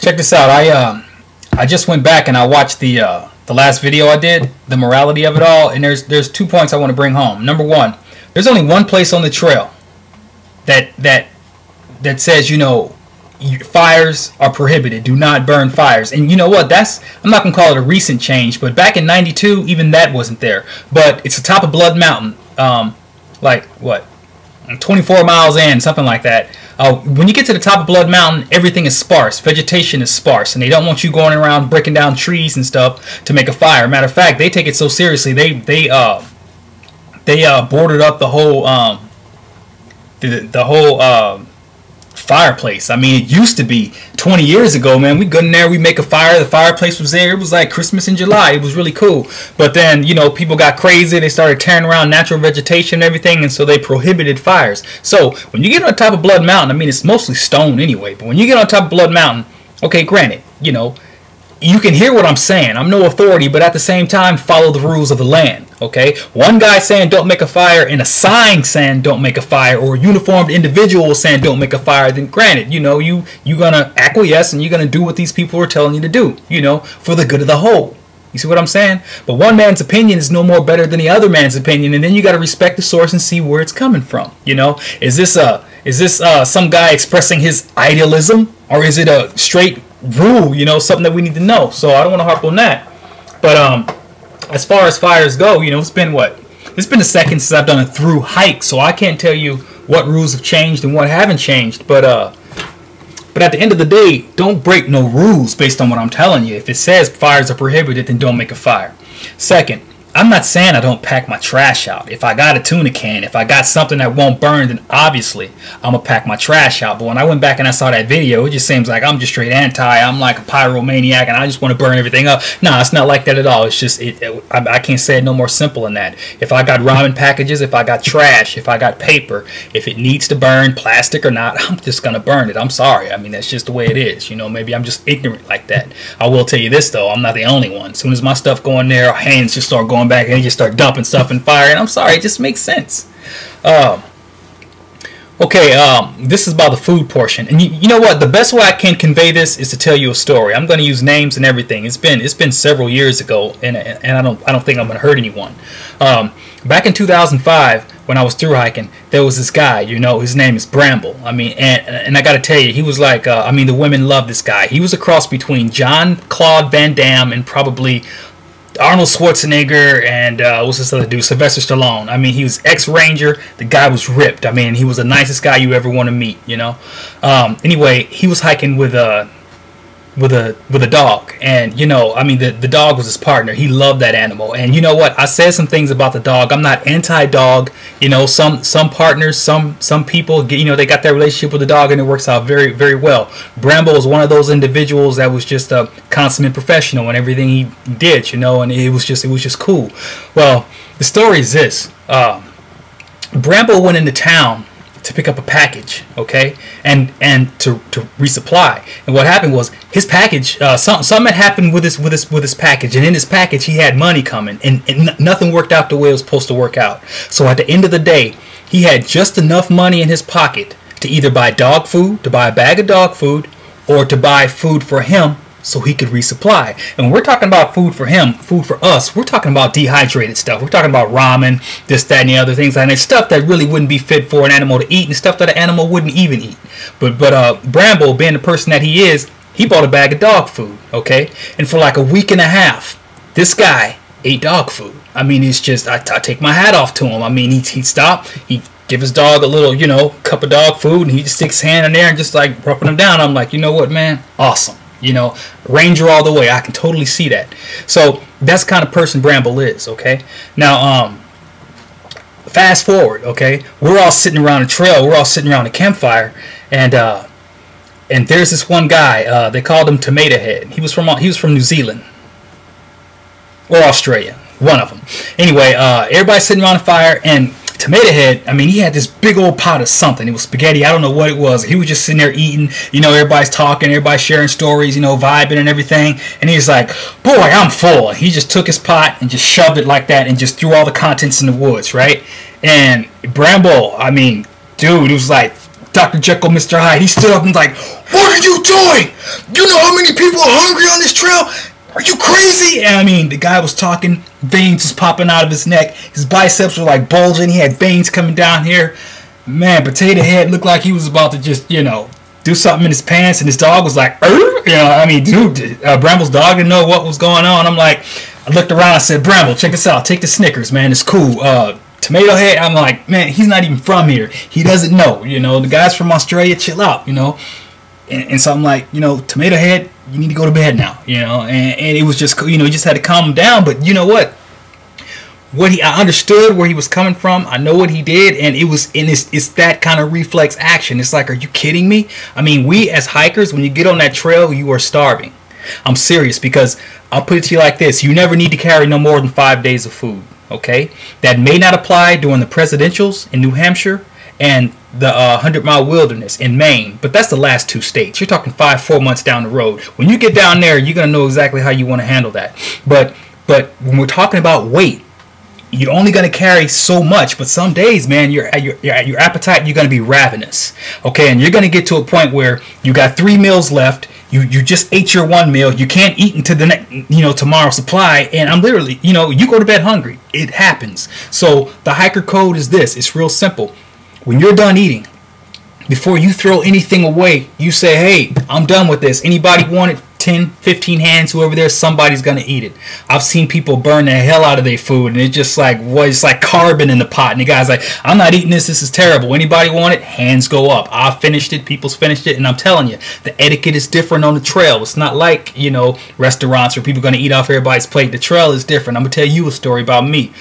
Check this out. I just went back and I watched the last video I did, the morality of it all, and there's 2 points I want to bring home. Number one, there's only one place on the trail that says, you know, fires are prohibited. Do not burn fires. And you know what? I'm not gonna call it a recent change, but back in '92, even that wasn't there. But it's the top of Blood Mountain, like what, 24 miles in, something like that. When you get to the top of Blood Mountain, everything is sparse. Vegetation is sparse, and they don't want you going around breaking down trees and stuff to make a fire. Matter of fact, they take it so seriously. They boarded up the whole fireplace. I mean, it used to be 20 years ago, man. We go in there, we make a fire. The fireplace was there. It was like Christmas in July. It was really cool. But then, you know, people got crazy. They started tearing around natural vegetation and everything, and so they prohibited fires. So when you get on top of Blood Mountain, I mean, it's mostly stone anyway, but when you get on top of Blood Mountain, okay, granted, you know, you can hear what I'm saying. I'm no authority, but at the same time, follow the rules of the land, okay? One guy saying don't make a fire and a sign saying don't make a fire, or a uniformed individual saying don't make a fire, then granted, you know, you're going to acquiesce and you're going to do what these people are telling you to do, you know, for the good of the whole. You see what I'm saying? But one man's opinion is no more better than the other man's opinion, and then you got to respect the source and see where it's coming from, you know? Is this some guy expressing his idealism, or is it a straight rule, you know, something that we need to know? So I don't want to harp on that. But as far as fires go, you know, it's been the second since I've done a through hike, so I can't tell you what rules have changed and what haven't changed. But at the end of the day, don't break no rules based on what I'm telling you. If it says fires are prohibited, then don't make a fire. Second, I'm not saying I don't pack my trash out. If I got a tuna can, if I got something that won't burn, then obviously I'm going to pack my trash out. But when I went back and I saw that video, it just seems like I'm just straight anti. I'm like a pyromaniac and I just want to burn everything up. Nah, it's not like that at all. It's just, I can't say it no more simple than that. If I got ramen packages, if I got trash, if I got paper, if it needs to burn, plastic or not, I'm just going to burn it. I'm sorry. I mean, that's just the way it is. You know, maybe I'm just ignorant like that. I will tell you this, though. I'm not the only one. As soon as my stuff go in there, our hands just start going back and you just start dumping stuff in fire, and I'm sorry, it just makes sense. This is about the food portion, and you know what? The best way I can convey this is to tell you a story. I'm going to use names and everything. It's been several years ago, and I don't think I'm going to hurt anyone. Back in 2005, when I was through hiking, there was this guy. You know, his name is Bramble. I mean, and I got to tell you, he was like, I mean, the women loved this guy. He was a cross between Jean-Claude Van Damme and probably Arnold Schwarzenegger and what's this other dude, Sylvester Stallone. I mean, he was ex-Ranger. The guy was ripped. I mean, he was the nicest guy you ever want to meet, you know. Anyway, he was hiking with a dog, and you know, I mean, the dog was his partner. He loved that animal, and you know what? I said some things about the dog. I'm not anti-dog. You know, some partners, some people, you know, they got that relationship with the dog, and it works out very, very well. Bramble was one of those individuals that was just a consummate professional in everything he did, you know, and it was just cool. Well, the story is this: Bramble went into town to pick up a package, okay, and to resupply. And what happened was his package, something had happened with his package, and in his package he had money coming, and nothing worked out the way it was supposed to work out. So at the end of the day, he had just enough money in his pocket to either buy dog food, to buy a bag of dog food, or to buy food for him so he could resupply. And when we're talking about food for him, food for us, we're talking about dehydrated stuff. We're talking about ramen, this, that, and the other things. And it's stuff that really wouldn't be fit for an animal to eat, and stuff that an animal wouldn't even eat. But Bramble, being the person that he is, he bought a bag of dog food, okay? And for like a week and a half, this guy ate dog food. I mean, it's just, I take my hat off to him. I mean, he'd stop, he'd give his dog a little, you know, cup of dog food, and he just sticks his hand in there and just like rubbing him down. I'm like, you know what, man? Awesome. You know, Ranger all the way. I can totally see that. So that's the kind of person Bramble is, okay? Now, fast forward, okay? We're all sitting around a trail. We're all sitting around a campfire, and there's this one guy. They called him Tomato Head. He was from New Zealand or Australia, one of them. Anyway, everybody's sitting around a fire, and Tomato Head, I mean, he had this big old pot of something. It was spaghetti. I don't know what it was. He was just sitting there eating. You know, everybody's talking, everybody's sharing stories, you know, vibing and everything. And he's like, boy, I'm full. And he just took his pot and just shoved it like that and just threw all the contents in the woods, right? And Bramble, I mean, dude, it was like Dr. Jekyll, Mr. Hyde. He stood up and was like, "What are you doing? You know how many people are hungry on this trail? Are you crazy?" And I mean, the guy was talking, veins was popping out of his neck, his biceps were like bulging, he had veins coming down here. Man, Potato Head looked like he was about to just, you know, do something in his pants, and his dog was like, you know, I mean, dude, Bramble's dog didn't know what was going on. I'm like, I looked around, I said, "Bramble, check this out, take the Snickers, man, it's cool." Tomato Head, I'm like, man, he's not even from here, he doesn't know, you know, the guy's from Australia, chill out, you know. And so I'm like, you know, Tomato Head, you need to go to bed now, you know. And it was just, you know, you just had to calm him down. But you know what? I understood where he was coming from. I know what he did, and it's that kind of reflex action. It's like, are you kidding me? I mean, we as hikers, when you get on that trail, you are starving. I'm serious, because I'll put it to you like this: you never need to carry no more than 5 days of food. Okay, that may not apply during the presidentials in New Hampshire and the 100-mile wilderness in Maine, but that's the last 2 states. You're talking 4 months down the road. When you get down there, you're gonna know exactly how you want to handle that. But when we're talking about weight, you're only gonna carry so much. But some days, man, your appetite, you're gonna be ravenous. Okay, and you're gonna get to a point where you got 3 meals left. You just ate your 1 meal. You can't eat until the next, you know, tomorrow's supply. And I'm literally, you know, you go to bed hungry. It happens. So the hiker code is this. It's real simple. When you're done eating, before you throw anything away, you say, "Hey, I'm done with this. Anybody want it? 10, 15 hands, whoever there, somebody's going to eat it." I've seen people burn the hell out of their food, and it's just like, what? It's like carbon in the pot. And the guy's like, "I'm not eating this. This is terrible. Anybody want it?" Hands go up. I finished it. People's finished it. And I'm telling you, the etiquette is different on the trail. It's not like, you know, restaurants where people are going to eat off everybody's plate. The trail is different. I'm going to tell you a story about me.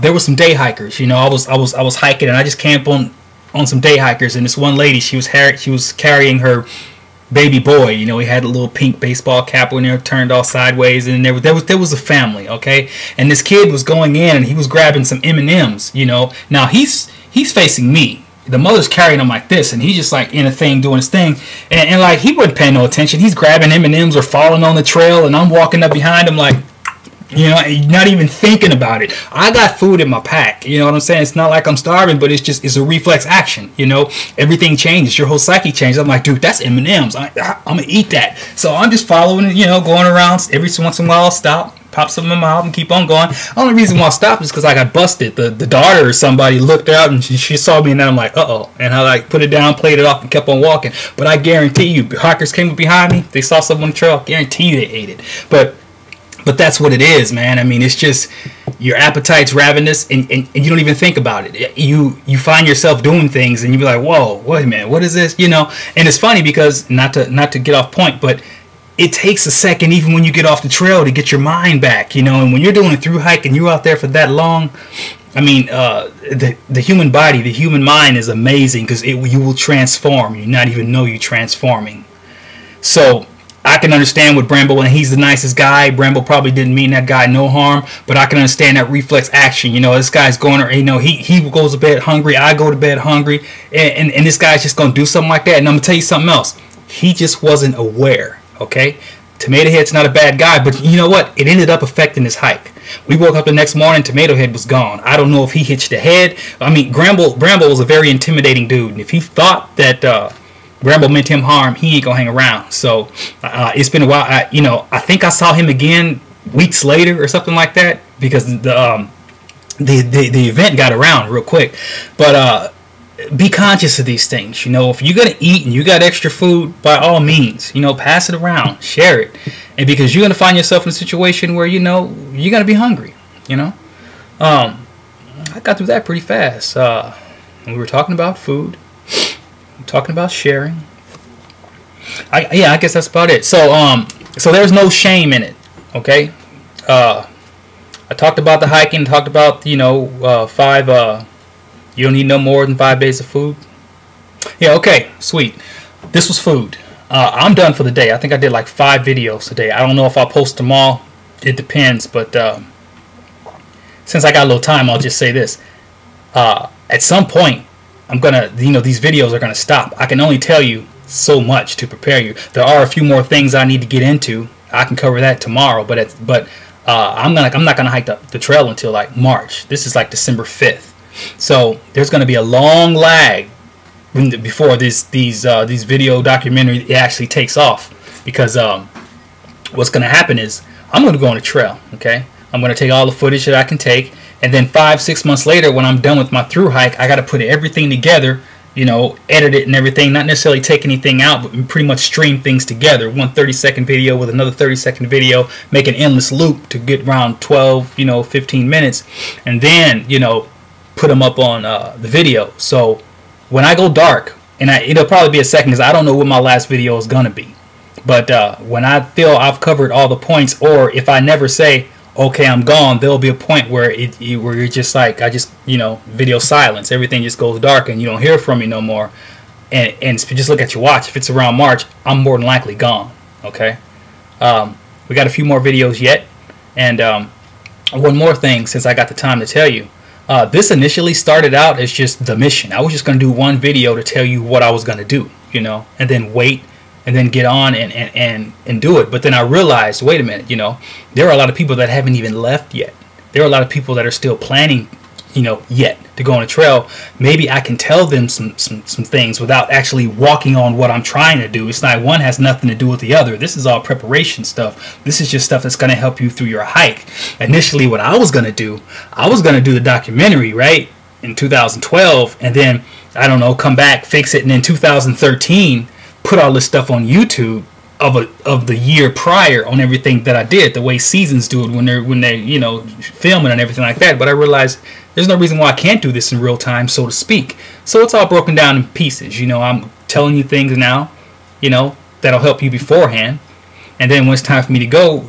There were some day hikers. You know, I was hiking, and I just camped on some day hikers, and this one lady, she was carrying her baby boy. You know, he had a little pink baseball cap when they were turned all sideways, and there was a family, okay? And this kid was going in, and he was grabbing some M&Ms, you know. Now he's facing me. The mother's carrying him like this, and he's just like in a thing doing his thing, and like he wasn't paying no attention. He's grabbing M&Ms or falling on the trail, and I'm walking up behind him like, you know, not even thinking about it. I got food in my pack. You know what I'm saying? It's not like I'm starving, but it's a reflex action. You know, everything changes. Your whole psyche changes. I'm like, dude, that's M&Ms. I'm gonna eat that. So I'm just following it. You know, going around. Every once in a while, I'll stop, pop some in my mouth, and keep on going. The only reason why I stopped is because I got busted. The daughter or somebody looked out, and she saw me, and then I'm like, uh-oh. And I like put it down, played it off, and kept on walking. But I guarantee you, hikers came up behind me. They saw something on the trail. I guarantee you they ate it. But that's what it is, man. I mean, it's just your appetite's ravenous, and you don't even think about it. You find yourself doing things, and you be like, "Whoa, wait a minute, what is this?" You know. And it's funny because not to get off point, but it takes a second, even when you get off the trail, to get your mind back. You know, and when you're doing a through hike and you're out there for that long, I mean, the human body, the human mind is amazing because you will transform. You not even know you're transforming. So I can understand with Bramble, and he's the nicest guy. Bramble probably didn't mean that guy no harm, but I can understand that reflex action. You know, this guy's going, you know, he goes to bed hungry. I go to bed hungry, and this guy's just gonna do something like that. And I'm gonna tell you something else. He just wasn't aware. Okay, Tomato Head's not a bad guy, but you know what? It ended up affecting his hike. We woke up the next morning, Tomato Head was gone. I don't know if he hitched ahead. I mean, Bramble was a very intimidating dude, and if he thought that Bramble meant him harm, he ain't gonna hang around. So it's been a while. I think I saw him again weeks later or something like that, because the event got around real quick. But be conscious of these things. You know, if you're gonna eat and you got extra food, by all means, you know, pass it around, share it, and because you're gonna find yourself in a situation where, you know, you're gonna be hungry. You know, I got through that pretty fast. We were talking about food. Talking about sharing. I guess that's about it. So there's no shame in it. Okay. I talked about the hiking. Talked about, you know, you don't need no more than 5 days of food. Yeah. Okay. Sweet. This was food. I'm done for the day. I think I did like 5 videos today. I don't know if I'll post them all. It depends. But since I got a little time, I'll just say this. At some point, I'm gonna, you know, these videos are gonna stop. I can only tell you so much to prepare you. There are a few more things I need to get into. I can cover that tomorrow, but I'm not gonna hike the trail until like March. This is like December 5th, so there's gonna be a long lag before these video documentary it actually takes off, because what's going to happen is I'm going to go on a trail. Okay, I'm going to take all the footage that I can take, and then 5-6 months later, when I'm done with my through hike, I got to put everything together, you know, edit it and everything, not necessarily take anything out, but pretty much stream things together. One 30-second video with another 30-second video, make an endless loop to get around 12, 15 minutes, and then, put them up on the video. So when I go dark, and it'll probably be a second because I don't know what my last video is going to be. But when I feel I've covered all the points, or if I never say, okay, I'm gone, there'll be a point where where you're just like, video silence. Everything just goes dark and you don't hear from me no more. And if you just look at your watch, if it's around March, I'm more than likely gone. Okay? We got a few more videos yet. And one more thing, since I got the time to tell you. This initially started out as just the mission. I was just going to do one video to tell you what I was going to do, and then wait, and then get on and do it. But then I realized, wait a minute, there are a lot of people that haven't even left yet. There are a lot of people that are still planning, yet to go on a trail. Maybe I can tell them some things without actually walking on what I'm trying to do. It's not, one has nothing to do with the other. This is all preparation stuff. This is just stuff that's going to help you through your hike. Initially, what I was going to do, the documentary, right, in 2012, and then, I don't know, come back, fix it, and in 2013, put all this stuff on YouTube of the year prior on everything that I did, the way seasons do it when they're filming and everything like that. But I realized there's no reason why I can't do this in real time, so to speak. So it's all broken down in pieces. I'm telling you things now, that'll help you beforehand. And then when it's time for me to go,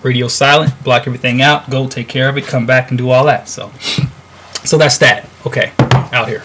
radio silent, block everything out, go take care of it, come back and do all that. So that's that. Okay, out here.